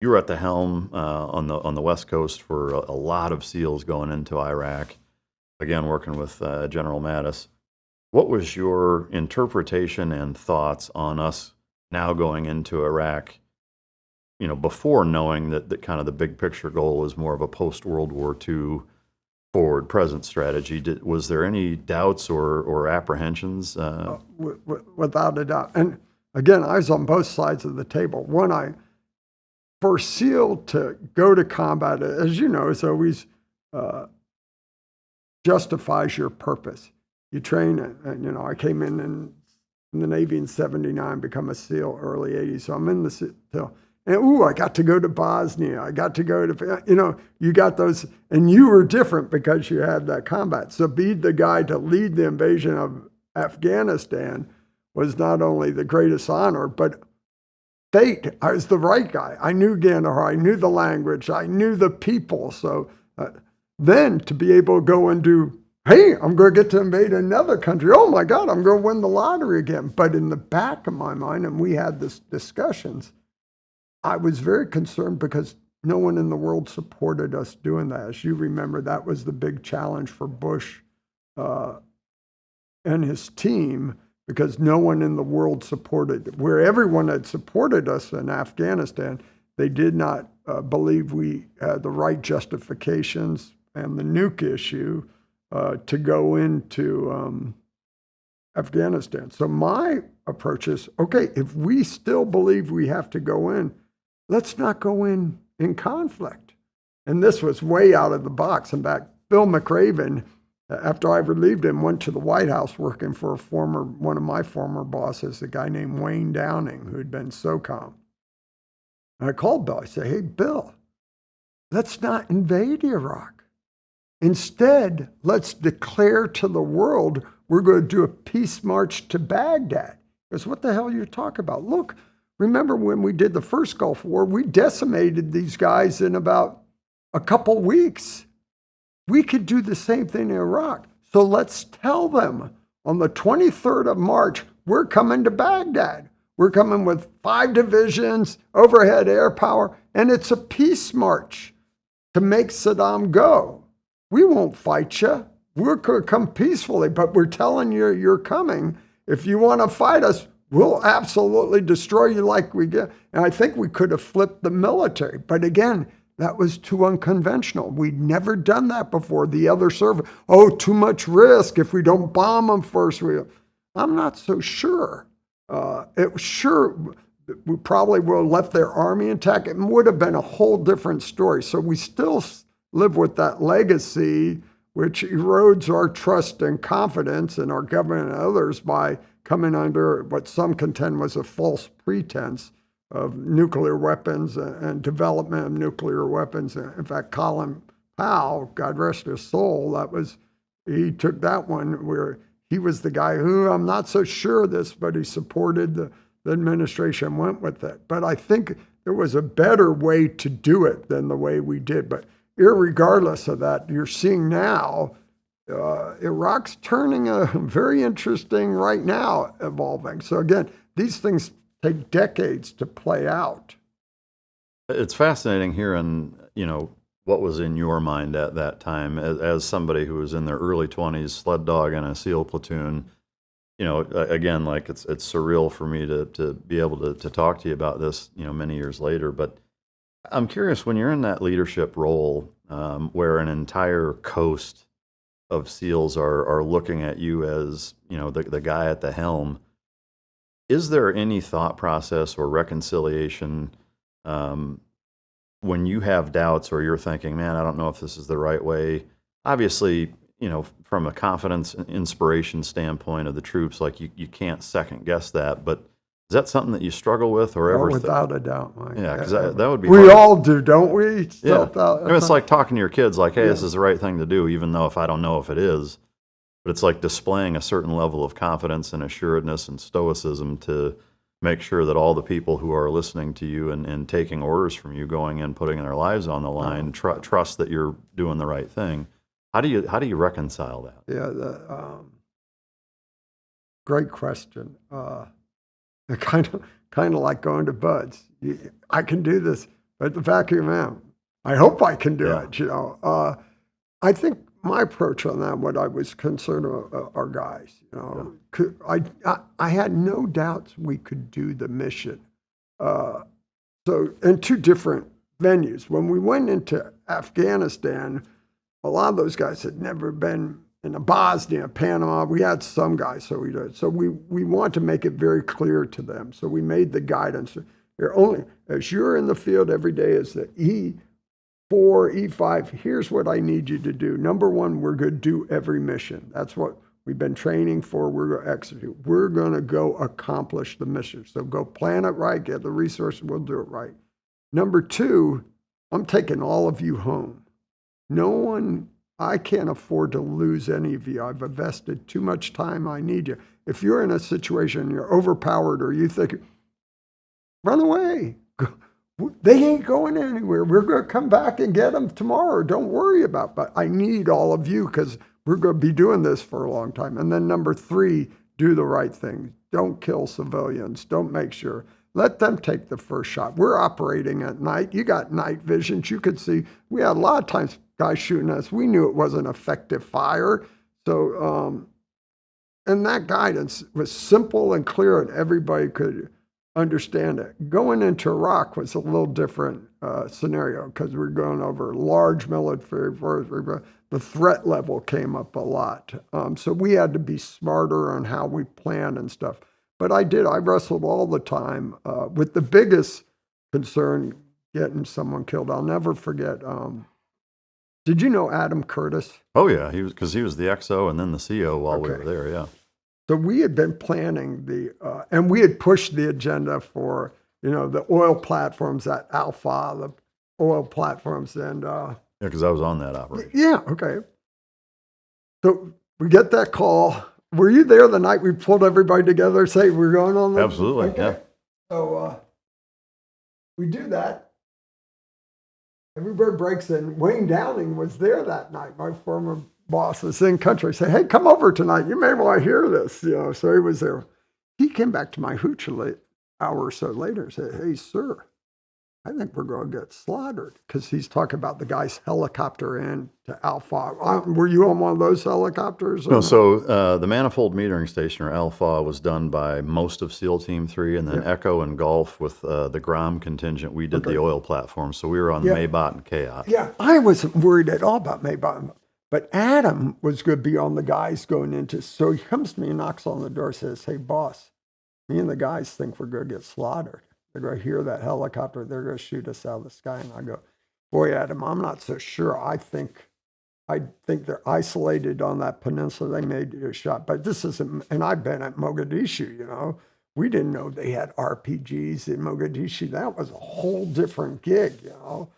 You were at the helm on the West Coast for a lot of SEALs going into Iraq. Again, working with General Mattis. What was your interpretation and thoughts on us now going into Iraq? Before knowing that kind of the big picture goal was more of a post World War II forward present strategy. Was there any doubts or apprehensions? Without a doubt. And again, I was on both sides of the table. For SEAL to go to combat, as you know, is always justifies your purpose. You train, and I came in the Navy in '79, become a SEAL early '80s. So I'm in the SEAL. And I got to go to Bosnia. I got to go to, you got those, and you were different because you had that combat. So be the guy to lead the invasion of Afghanistan was not only the greatest honor, but fate. I was the right guy. I knew Kandahar. I knew the language. I knew the people. So then to be able to go and do, hey, I'm going to get to invade another country. Oh my God, I'm going to win the lottery again. But in the back of my mind, and we had this discussions, I was very concerned because no one in the world supported us doing that. As you remember, that was the big challenge for Bush and his team, because no one in the world supported. Where everyone had supported us in Afghanistan, they did not believe we had the right justifications and the nuke issue to go into Afghanistan. So my approach is, okay, if we still believe we have to go in, let's not go in conflict. And this was way out of the box. In fact, Bill McRaven, after I relieved him, went to the White House working for one of my former bosses, a guy named Wayne Downing, who'd been SOCOM. And I called Bill. I said, hey, Bill, let's not invade Iraq. Instead, let's declare to the world we're going to do a peace march to Baghdad. He goes, what the hell are you talking about? Look, remember when we did the first Gulf War, we decimated these guys in about a couple weeks. We could do the same thing in Iraq. So let's tell them on the 23rd of March, we're coming to Baghdad. We're coming with 5 divisions, overhead air power, and it's a peace march to make Saddam go. We won't fight you. We're going to come peacefully, but we're telling you you're coming. If you want to fight us, we'll absolutely destroy you like we get. And I think we could have flipped the military. But again, that was too unconventional. We'd never done that before. The other server, too much risk if we don't bomb them first. I'm not so sure. We probably will let their army attack. It would have been a whole different story. So we still live with that legacy, which erodes our trust and confidence in our government and others by coming under what some contend was a false pretense of nuclear weapons and development of nuclear weapons. In fact, Colin Powell, God rest his soul, he took that one where he was the guy who, I'm not so sure of this, but he supported the administration, went with it. But I think there was a better way to do it than the way we did. But irregardless of that, you're seeing now Iraq's turning a very interesting right now, evolving. So again, these things take decades to play out. It's fascinating hearing, what was in your mind at that time as somebody who was in their early 20s, sled dog in a SEAL platoon. Again, like it's surreal for me to be able to talk to you about this, many years later. But I'm curious, when you're in that leadership role, where an entire coast of SEALs are looking at you as, the guy at the helm, is there any thought process or reconciliation when you have doubts or you're thinking, man, I don't know if this is the right way? Obviously, from a confidence and inspiration standpoint of the troops, like you can't second guess that, but is that something that you struggle with or ever? Without a doubt, Mike. Yeah, because that would be we hard. all do, don't we? Yeah. It's like talking to your kids like, hey, this is the right thing to do, even though if I don't know if it is. But it's like displaying a certain level of confidence and assuredness and stoicism to make sure that all the people who are listening to you and taking orders from you, going in, putting their lives on the line, trust that you're doing the right thing. How do you reconcile that? Yeah, great question. Kind of like going to Bud's. I can do this, but the vacuum out. I hope I can do Yeah. it, you know. I think my approach on that, what I was concerned about, our guys, you know, I had no doubts we could do the mission. So in two different venues. When we went into Afghanistan, a lot of those guys had never been in Bosnia, Panama. We had some guys, so we did. So we want to make it very clear to them. So we made the guidance. You're only, as you're in the field every day, is the E4, E5, here's what I need you to do. Number one, we're going to do every mission. That's what we've been training for. We're going to execute. We're going to go accomplish the mission. So go plan it right, get the resources, we'll do it right. Number two, I'm taking all of you home. No one, I can't afford to lose any of you. I've invested too much time. I need you. If you're in a situation, you're overpowered, or you think, run away. They ain't going anywhere. We're going to come back and get them tomorrow. Don't worry about it. But I need all of you because we're going to be doing this for a long time. And then number three, do the right thing. Don't kill civilians. Don't make sure. Let them take the first shot. We're operating at night. You got night visions. You could see. We had a lot of times guys shooting us. We knew it wasn't effective fire. So, and that guidance was simple and clear, and everybody could understand it. Going into Iraq was a little different scenario because we're going over large military forces. The threat level came up a lot. So we had to be smarter on how we planned and stuff. But I wrestled all the time with the biggest concern, getting someone killed. I'll never forget. Did you know Adam Curtis? Oh yeah, he was the XO and then the CO while we were there. Yeah. So we had been planning and we had pushed the agenda for, you know, the oil platforms at Alpha, the oil platforms, and Yeah, because I was on that operation. yeah, okay. So we get that call. Were you there the night we pulled everybody together? Say we're going on the Absolutely, okay. yeah. So we do that. Everybody breaks in. Wayne Downing was there that night. My former boss was in country. Say, hey, come over tonight. You may want to hear this. You know, so he was there. He came back to my hooch an hour or so later and said, hey, sir, I think we're going to get slaughtered, because he's talking about the guy's helicopter in to Alpha. Were you on one of those helicopters? No, so the manifold metering station, or Alpha, was done by most of SEAL Team 3, and then Echo and Golf with the Grom contingent. We did the oil platform, so we were on the Maybot and Chaos. Yeah, I wasn't worried at all about Maybot. But Adam was going to be on the guys going into, so he comes to me and knocks on the door, says, hey, boss, me and the guys think we're going to get slaughtered. They're going to hear that helicopter. They're going to shoot us out of the sky. And I go, boy, Adam, I'm not so sure. I think they're isolated on that peninsula. They may do a shot. But this isn't, and I've been at Mogadishu, you know. We didn't know they had RPGs in Mogadishu. That was a whole different gig, you know.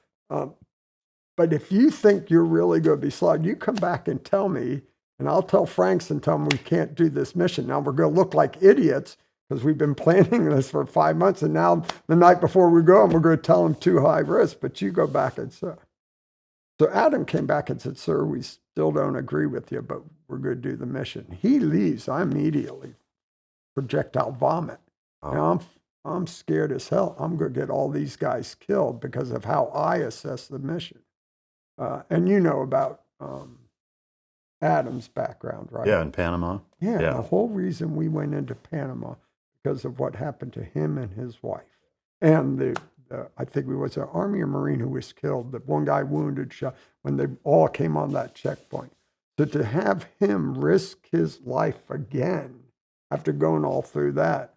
But if you think you're really going to be slaughtered, you come back and tell me, and I'll tell Franks and tell them we can't do this mission. Now we're going to look like idiots because we've been planning this for 5 months, and now the night before we go, we're going to tell them too high risk, but you go back and say. So Adam came back and said, sir, we still don't agree with you, but we're going to do the mission. He leaves. I immediately projectile vomit. Oh. Now I'm scared as hell. I'm going to get all these guys killed because of how I assess the mission. And you know about Adam's background, right? Yeah, in Panama. Yeah, the whole reason we went into Panama because of what happened to him and his wife. And I think it was an Army or Marine who was killed, the one guy wounded, shot, when they all came on that checkpoint. So to have him risk his life again after going all through that,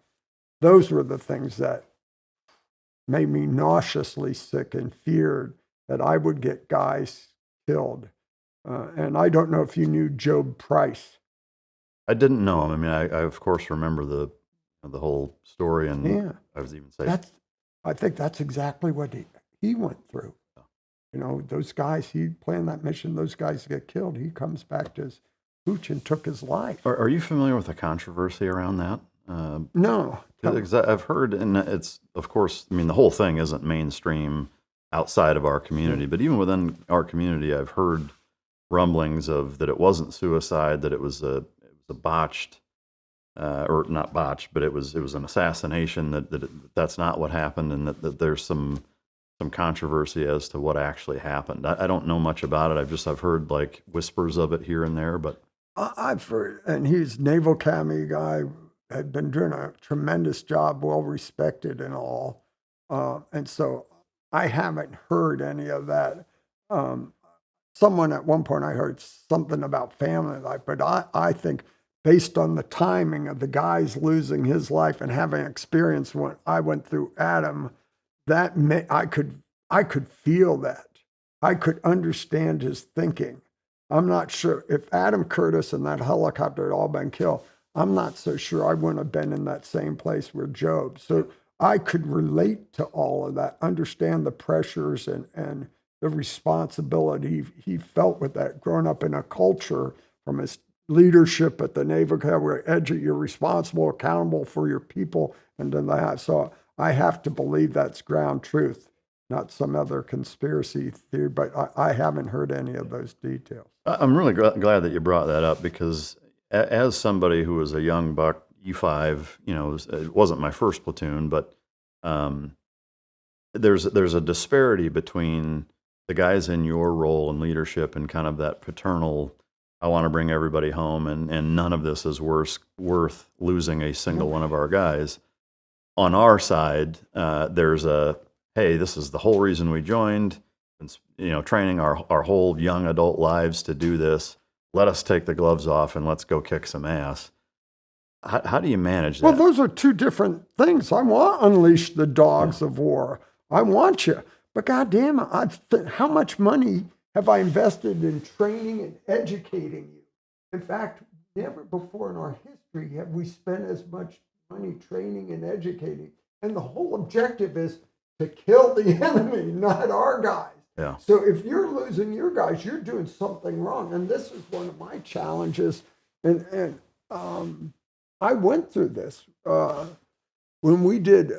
those were the things that made me nauseously sick and feared that I would get guys killed. And I don't know if you knew Job Price. I didn't know him. I mean, I of course remember the whole story, and I was even saying I think that's exactly what he went through. You know, those guys, he planned that mission, those guys get killed. He comes back to his hooch and took his life. Are you familiar with the controversy around that? No. I've heard, and it's, of course, I mean, the whole thing isn't mainstream outside of our community, but even within our community, I've heard rumblings of that it wasn't suicide, that it was a botched, or not botched, but it was an assassination. That's not what happened, and that there's some some controversy as to what actually happened. I don't know much about it. I've heard like whispers of it here and there, but I've heard, and he's naval academy guy, had been doing a tremendous job, well respected and all. And so I haven't heard any of that. Someone at one point I heard something about family life, but I think based on the timing of the guy's losing his life and having experienced what I went through Adam, that I could feel that. I could understand his thinking. I'm not sure if Adam Curtis and that helicopter had all been killed. I'm not so sure I wouldn't have been in that same place with Job. So I could relate to all of that, understand the pressures and the responsibility he felt with that, growing up in a culture from his leadership at the Naval Academy where you're responsible, accountable for your people, and then that. So I have to believe that's ground truth, not some other conspiracy theory, but I haven't heard any of those details. I'm really glad that you brought that up, because as somebody who was a young buck, E5, it wasn't my first platoon, but there's a disparity between the guys in your role and leadership and kind of that paternal, I want to bring everybody home, and none of this is worth losing a single one of our guys. On our side, there's hey, this is the whole reason we joined, and, training our whole young adult lives to do this. Let us take the gloves off and let's go kick some ass. How do you manage that? Well, those are two different things. I want to unleash the dogs of war. I want you. But goddamn it, how much money have I invested in training and educating you? In fact, never before in our history have we spent as much money training and educating. And the whole objective is to kill the enemy, not our guys. Yeah. So if you're losing your guys, you're doing something wrong. And this is one of my challenges. And I went through this. When we did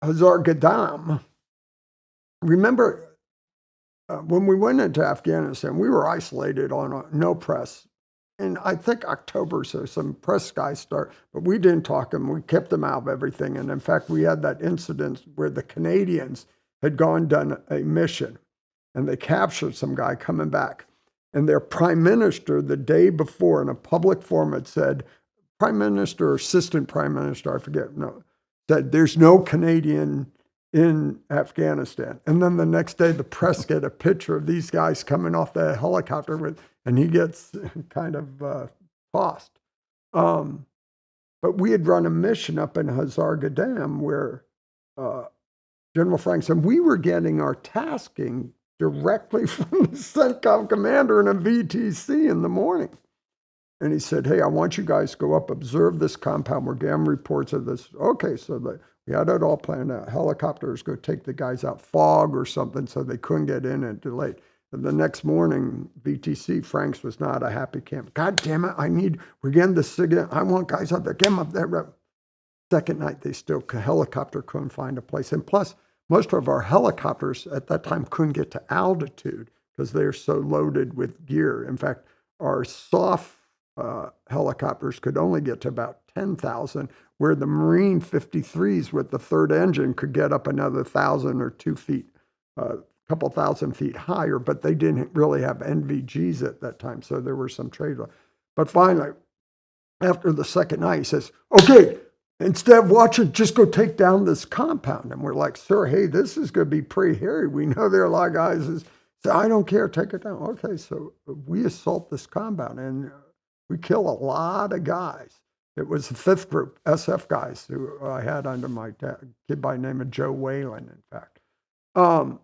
Hazar Gadam, remember when we went into Afghanistan, we were isolated on no press. And I think October, so some press guys start, but we didn't talk to them. We kept them out of everything. And in fact, we had that incident where the Canadians had done a mission, and they captured some guy coming back. And their prime minister, the day before in a public forum, had said, prime minister or assistant prime minister, I forget, said there's no Canadian in Afghanistan. And then the next day, the press get a picture of these guys coming off the helicopter and he gets kind of tossed. But we had run a mission up in Hazar Gadam where General Frank said we were getting our tasking directly from the CENTCOM commander in a VTC in the morning. And he said, hey, I want you guys to go up, observe this compound. We're getting reports of this. Okay, so we had it all planned out. Helicopters go take the guys out, fog or something, so they couldn't get in and delayed. And the next morning, VTC, Frank's was not a happy camp. God damn it, we're getting this again. I want guys up there, get them up there. Second night, they still, helicopter couldn't find a place. And plus, most of our helicopters at that time couldn't get to altitude because they're so loaded with gear. In fact, our soft helicopters could only get to about 10,000, where the Marine 53s with the third engine could get up another 1,000 or 2 feet, a couple thousand feet higher, but they didn't really have NVGs at that time, so there were some trade-offs. But finally, after the second night, he says, okay, instead of watching, just go take down this compound. And we're like, sir, hey, this is going to be pretty hairy. We know there are a lot of guys who say, I don't care, take it down. Okay, so we assault this compound, and we kill a lot of guys. It was the 5th group, SF guys, who I had under my kid by the name of Joe Whalen, in fact. And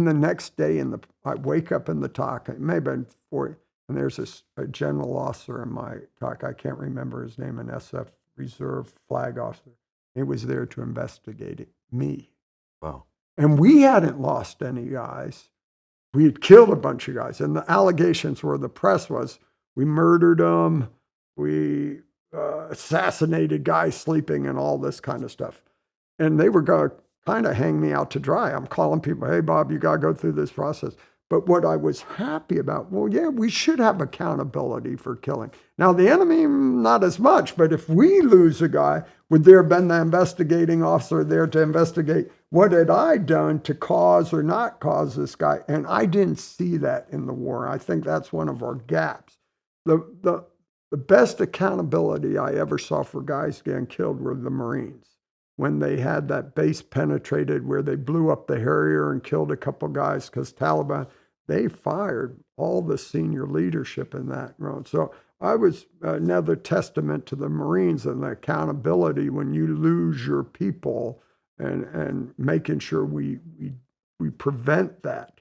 the next day, I wake up in the talk, it may have been 40, and there's a general officer in my talk, I can't remember his name, an SF reserve flag officer. He was there to investigate me. Wow. And we hadn't lost any guys. We had killed a bunch of guys. And the allegations were, the press was, we murdered them, we assassinated guys sleeping and all this kind of stuff. And they were going to kind of hang me out to dry. I'm calling people, hey, Bob, you got to go through this process. But what I was happy about, well, yeah, we should have accountability for killing. Now, the enemy, not as much, but if we lose a guy, would there have been the investigating officer there to investigate what had I done to cause or not cause this guy? And I didn't see that in the war. I think that's one of our gaps. The best accountability I ever saw for guys getting killed were the Marines. When they had that base penetrated where they blew up the Harrier and killed a couple guys because Taliban, they fired all the senior leadership in that round. So I was another testament to the Marines and the accountability when you lose your people and making sure we prevent that.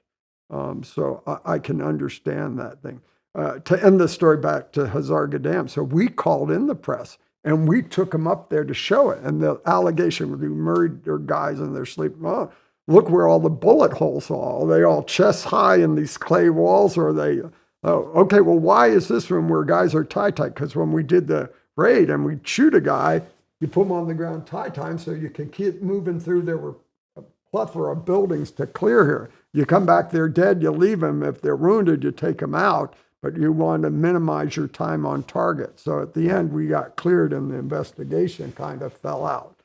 So I can understand that thing. To end the story back to Hazargadam, so we called in the press and we took them up there to show it. And the allegation was we murdered their guys in their sleep. Oh, look where all the bullet holes are. Are they all chest high in these clay walls, or are they? Oh, okay, well, why is this room where guys are tie-tight? Because when we did the raid and we'd shoot a guy, you put him on the ground tie-tight so you can keep moving through. There were a plethora of buildings to clear here. You come back, they're dead, you leave them. If they're wounded, you take them out, but you want to minimize your time on target. So at the end, we got cleared and the investigation kind of fell out.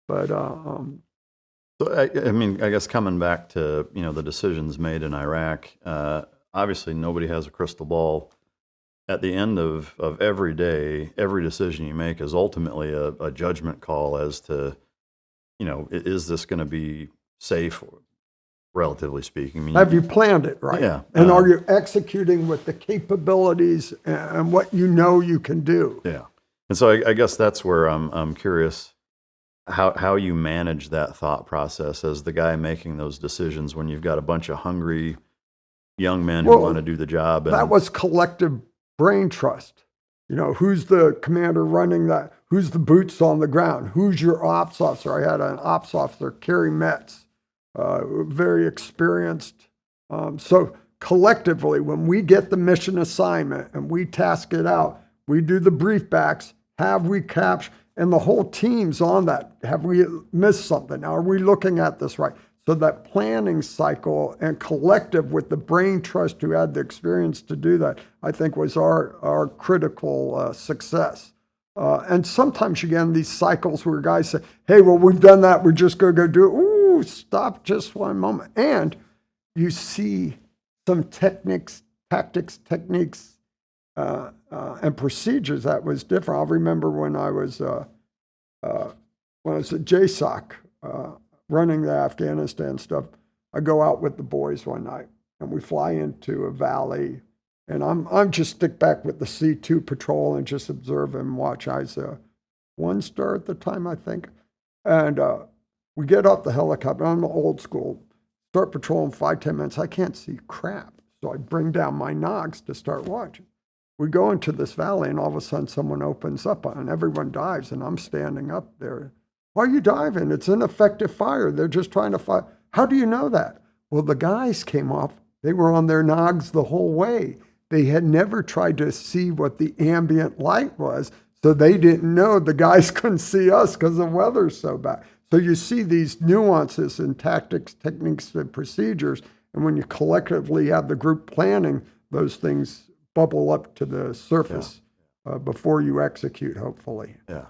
But So I mean, I guess coming back to, the decisions made in Iraq, obviously nobody has a crystal ball. At the end of every day, every decision you make is ultimately a judgment call as to, is this going to be safe, relatively speaking? I mean, have you planned it right? Yeah. And are you executing with the capabilities and what you can do? Yeah. And so I guess that's where I'm curious how you manage that thought process as the guy making those decisions when you've got a bunch of hungry young men who want to do the job. That was collective brain trust. Who's the commander running that? Who's the boots on the ground? Who's your ops officer? I had an ops officer, Kerry Metz, very experienced. So collectively, when we get the mission assignment and we task it out, we do the brief backs. Have we captured? And the whole team's on that. Have we missed something? Are we looking at this right? So that planning cycle and collective with the brain trust who had the experience to do that, I think was our critical success. And sometimes you get in these cycles where guys say, hey, well, we've done that. We're just going to go do it. Ooh, stop just one moment. And you see some tactics, and procedures that was different. I'll remember when I was at JSOC, running the Afghanistan stuff, I go out with the boys one night and we fly into a valley, and I'm just stick back with the C2 patrol and just observe and watch. I was a 1-star at the time, I think. And we get off the helicopter. I'm old school. Start patrolling 5-10 minutes. I can't see crap. So I bring down my nogs to start watching. We go into this valley and all of a sudden someone opens up and everyone dives, and I'm standing up there. Why are you diving? It's ineffective fire. They're just trying to fire. How do you know that? Well, the guys came off. They were on their nogs the whole way. They had never tried to see what the ambient light was, so they didn't know. The guys couldn't see us because the weather's so bad. So you see these nuances in tactics, techniques, and procedures, and when you collectively have the group planning, those things bubble up to the surface before you execute, hopefully. Yeah.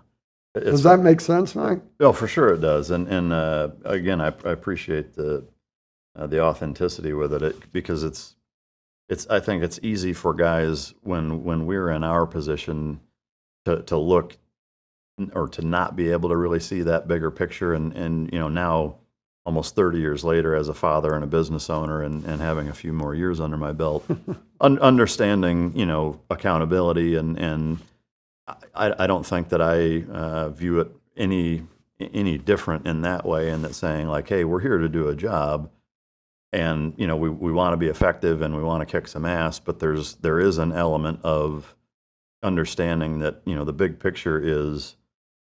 Does that make sense, Mike? Oh, for sure it does. And again, I appreciate the authenticity with it because I think it's easy for guys when we're in our position to look or to not be able to really see that bigger picture. And now almost 30 years later as a father and a business owner and having a few more years under my belt, understanding, accountability and I don't think that I view it any different in that way, and that saying like, hey, we're here to do a job, and we want to be effective and we want to kick some ass, but there is an element of understanding that the big picture is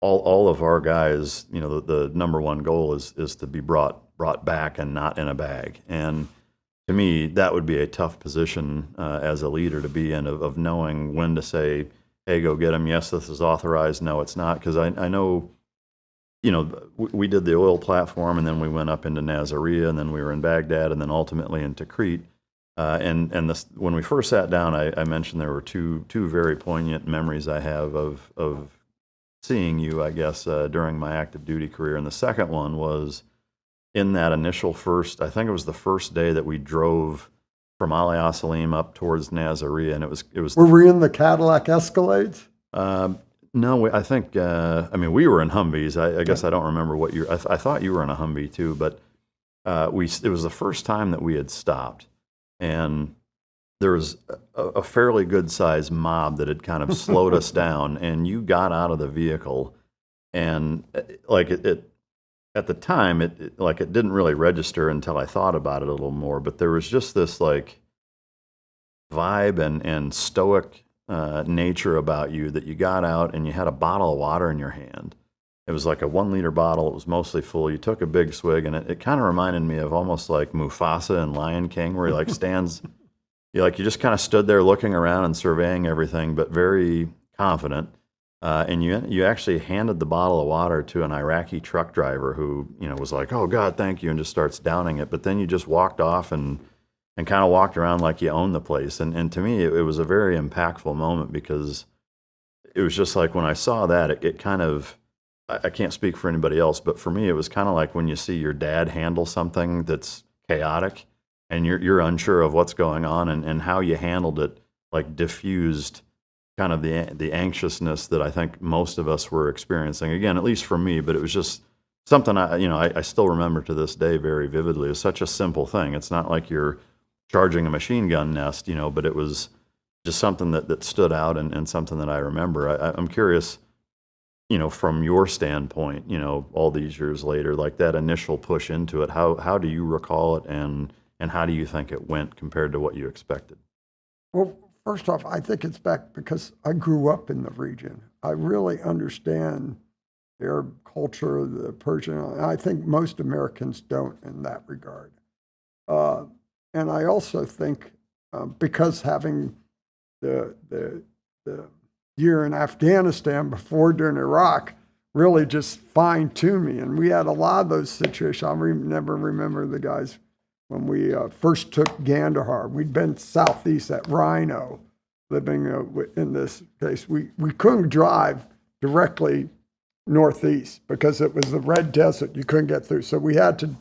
all of our guys. The number one goal is to be brought back and not in a bag. And to me, that would be a tough position as a leader to be in, of knowing when to say, hey, go get them. Yes, this is authorized. No, it's not. Because I know, we did the oil platform, and then we went up into Nasiriyah, and then we were in Baghdad, and then ultimately into Crete. And when we first sat down, I mentioned there were two very poignant memories I have of seeing you, I guess, during my active duty career. And the second one was in that initial first, I think it was the first day that we drove from Ali Salim up towards Nazareth, and it was Were we in the Cadillac Escalades? no, I think I mean we were in Humvees. I guess I don't remember what you. I thought you were in a Humvee too, but it was the first time that we had stopped, and there was a fairly good sized mob that had kind of slowed us down, and you got out of the vehicle, and like it at the time like it didn't really register until I thought about it a little more, but there was just this like vibe and stoic nature about you that you got out and you had a bottle of water in your hand. It was like a 1 liter bottle. It was mostly full. You took a big swig, and it kind of reminded me of almost like Mufasa in Lion King, where he like stands, you just kind of stood there looking around and surveying everything, but very confident. And you actually handed the bottle of water to an Iraqi truck driver who was like, "Oh God, thank you," and just starts downing it. But then you just walked off and kind of walked around like you owned the place. And to me, it was a very impactful moment because it was just like when I saw that, it kind of, I can't speak for anybody else, but for me, it was kind of like when you see your dad handle something that's chaotic and you're unsure of what's going on, and how you handled it, like diffused kind of the anxiousness that I think most of us were experiencing. Again, at least for me, but it was just something I still remember to this day very vividly. It was such a simple thing. It's not like you're charging a machine gun nest, but it was just something that stood out and something that I remember. I'm curious, from your standpoint, all these years later, like that initial push into it, how do you recall it, and how do you think it went compared to what you expected? Well, first off, I think it's back because I grew up in the region. I really understand their culture, the Persian. I think most Americans don't in that regard. And I also think because having the year in Afghanistan before during Iraq really just fine-tuned me. And we had a lot of those situations. I never remember the guys when we first took Gandahar. We'd been southeast at Rhino, living in this case. We couldn't drive directly northeast because it was the Red Desert. You couldn't get through. So we had to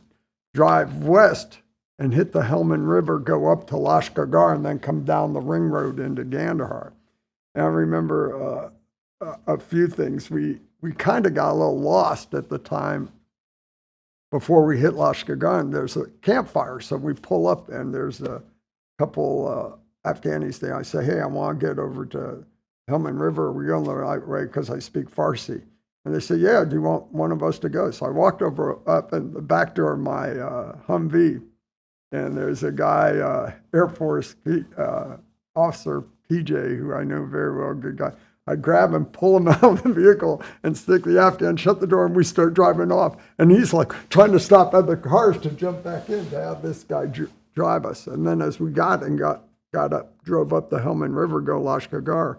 drive west and hit the Helmand River, go up to Lashkar, and then come down the ring road into Gandahar. And I remember a few things. We kind of got a little lost at the time before we hit Lashkar, and there's a campfire. So we pull up, and there's a couple Afghanis there. I say, "Hey, I want to get over to Helmand River. Are we going the right way?" Because I speak Farsi. And they said, "Yeah, do you want one of us to go?" So I walked up in the back door of my Humvee, and there's a guy, Air Force officer, PJ, who I know very well, good guy. I grab him, pull him out of the vehicle, and stick the Afghan, shut the door, and we start driving off. And he's like trying to stop other cars to jump back in to have this guy drive us. And then as we got up, drove up the Helmand River, go Lashkar,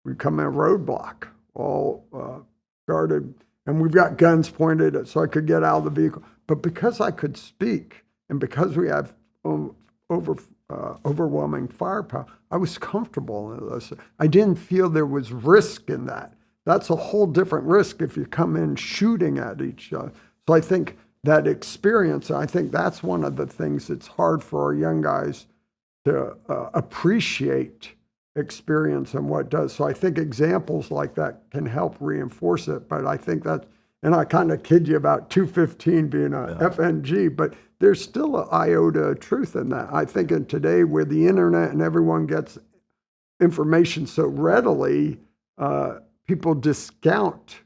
we come in a roadblock, all guarded, and we've got guns pointed at, so I could get out of the vehicle. But because I could speak, and because we have overwhelming firepower, I was comfortable in this. I didn't feel there was risk in that. That's a whole different risk if you come in shooting at each other. So I think that experience, I think that's one of the things that's hard for our young guys to appreciate experience and what it does. So I think examples like that can help reinforce it. But I think that, and I kind of kid you about 215 being a FNG, but there's still an iota of truth in that. I think in today where the internet and everyone gets information so readily, people discount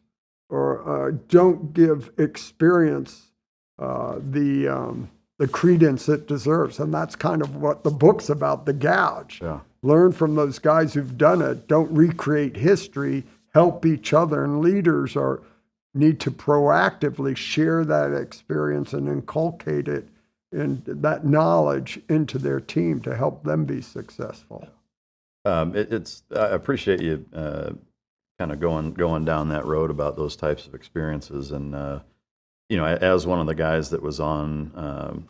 or don't give experience the credence it deserves. And that's kind of what the book's about, the gouge. Yeah. Learn from those guys who've done it. Don't recreate history. Help each other. And leaders need to proactively share that experience and inculcate it and that knowledge into their team to help them be successful. I appreciate you kind of going down that road about those types of experiences. And as one of the guys that was on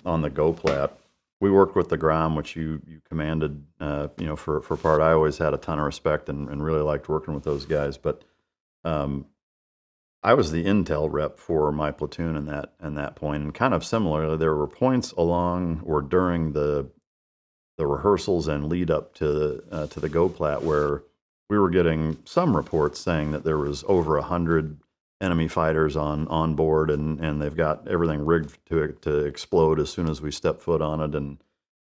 the GoPlat, we worked with the Gram, which you commanded. For part, I always had a ton of respect and really liked working with those guys. But I was the intel rep for my platoon in that point, and kind of similarly, there were points along or during the rehearsals and lead up to the GoPlat where we were getting some reports saying that there was over 100 enemy fighters on board, and they've got everything rigged to explode as soon as we step foot on it,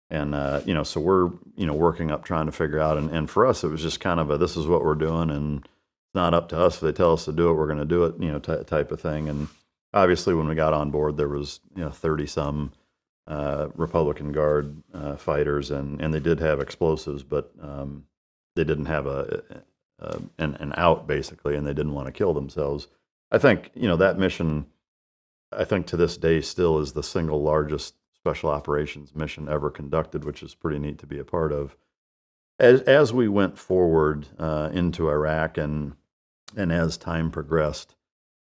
and so we're working up trying to figure out, and for us it was just kind of this is what we're doing, and it's not up to us if they tell us to do it, we're going to do it, type of thing. And obviously when we got on board there was 30 some Republican Guard fighters, and they did have explosives, but they didn't have an out basically, and they didn't want to kill themselves. I think that mission, I think to this day still is the single largest special operations mission ever conducted, which is pretty neat to be a part of. As we went forward into Iraq and as time progressed,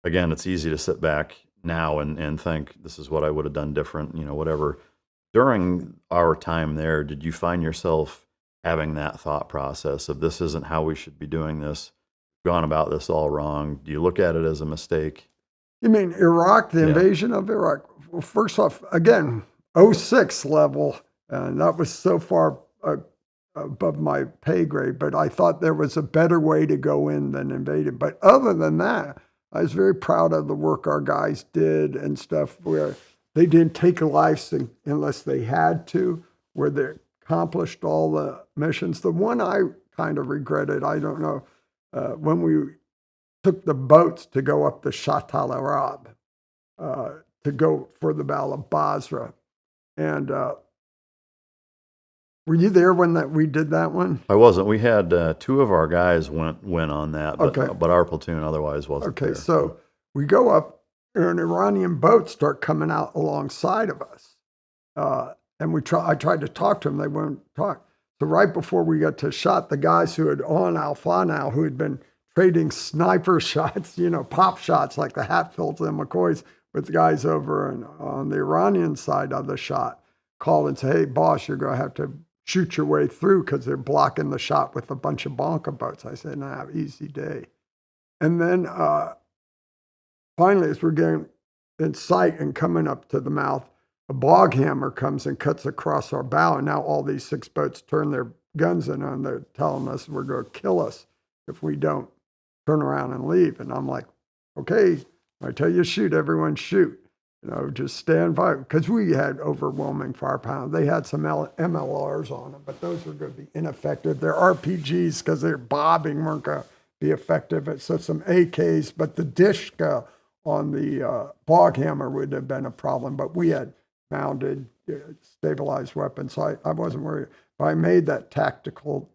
again, it's easy to sit back now and think this is what I would have done different, whatever. During our time there, did you find yourself having that thought process of this isn't how we should be doing this, gone about this all wrong? Do you look at it as a mistake? You mean Iraq, the invasion of Iraq? Well, first off, again, 06 level, and that was so far above my pay grade, but I thought there was a better way to go in than invade it. But other than that, I was very proud of the work our guys did and stuff where they didn't take lives unless they had to, where they accomplished all the missions. The one I kind of regretted, I don't know, when we took the boats to go up the Shatt al-Arab, to go for the Battle of Basra. And were you there when we did that one? I wasn't. We had two of our guys went on that, but our platoon otherwise wasn't there. Okay, so we go up, and an Iranian boat start coming out alongside of us. And I tried to talk to them. They wouldn't talk. So right before we got to shot, the guys who had on Alpha now, who had been trading sniper shots, pop shots like the Hatfields and McCoys with the guys over on the Iranian side of the shot, called and said, "Hey, boss, you're going to have to shoot your way through because they're blocking the shot with a bunch of bunker boats." I said, "Nah, easy day." And then finally, as we're getting in sight and coming up to the mouth, a bog hammer comes and cuts across our bow, and now all these 6 boats turn their guns in on. They're telling us we're going to kill us if we don't turn around and leave. And I'm like, okay, I tell you shoot, everyone shoot. Just stand by, because we had overwhelming firepower. They had some MLRs on them, but those were going to be ineffective. Their RPGs, because they're bobbing, weren't going to be effective. So some AKs, but the Dishka on the bog hammer would have been a problem. But we had mounted, stabilized weapons, so I wasn't worried. But I made that tactical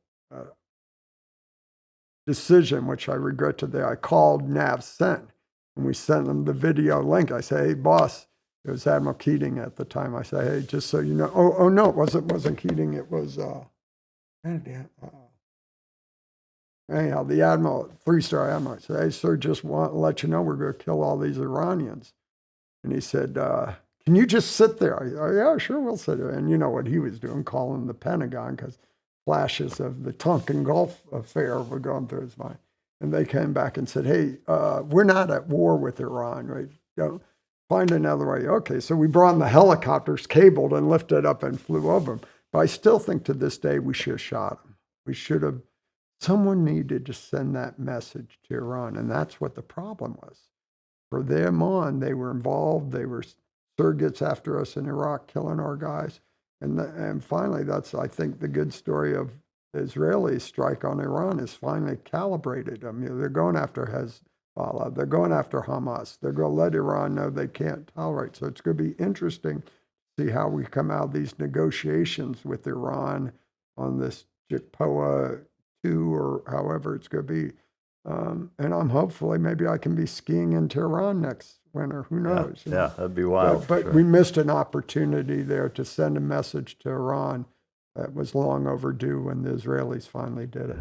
decision, which I regret today. I called NavCent, and we sent them the video link. I say, "Hey, boss," it was Admiral Keating at the time. I say, "Hey, just so you know," oh no, it wasn't Keating. It was anyhow, the Admiral, 3-star Admiral. I said, "Hey, sir, just want to let you know we're going to kill all these Iranians." And he said, "Can you just sit there?" "Oh, yeah, sure, we'll sit there." And you know what he was doing, calling the Pentagon, because flashes of the Tonkin Gulf affair were going through his mind. And they came back and said, "Hey, we're not at war with Iran, right? Find another way." Okay, so we brought in the helicopters, cabled and lifted up and flew over them. But I still think to this day we should have shot them. We should have. Someone needed to send that message to Iran, and that's what the problem was. For them on, they were involved. They were surrogates after us in Iraq, killing our guys. And finally, that's, I think, the good story of the Israeli strike on Iran is finally calibrated. I mean, they're going after Hezbollah. They're going after Hamas. They're going to let Iran know they can't tolerate. So it's going to be interesting to see how we come out of these negotiations with Iran on this JPOA 2 or however it's going to be. And I'm hopefully maybe I can be skiing in Tehran next winter. Who knows? Yeah, that'd be wild. But sure. We missed an opportunity there to send a message to Iran that was long overdue when the Israelis finally did it.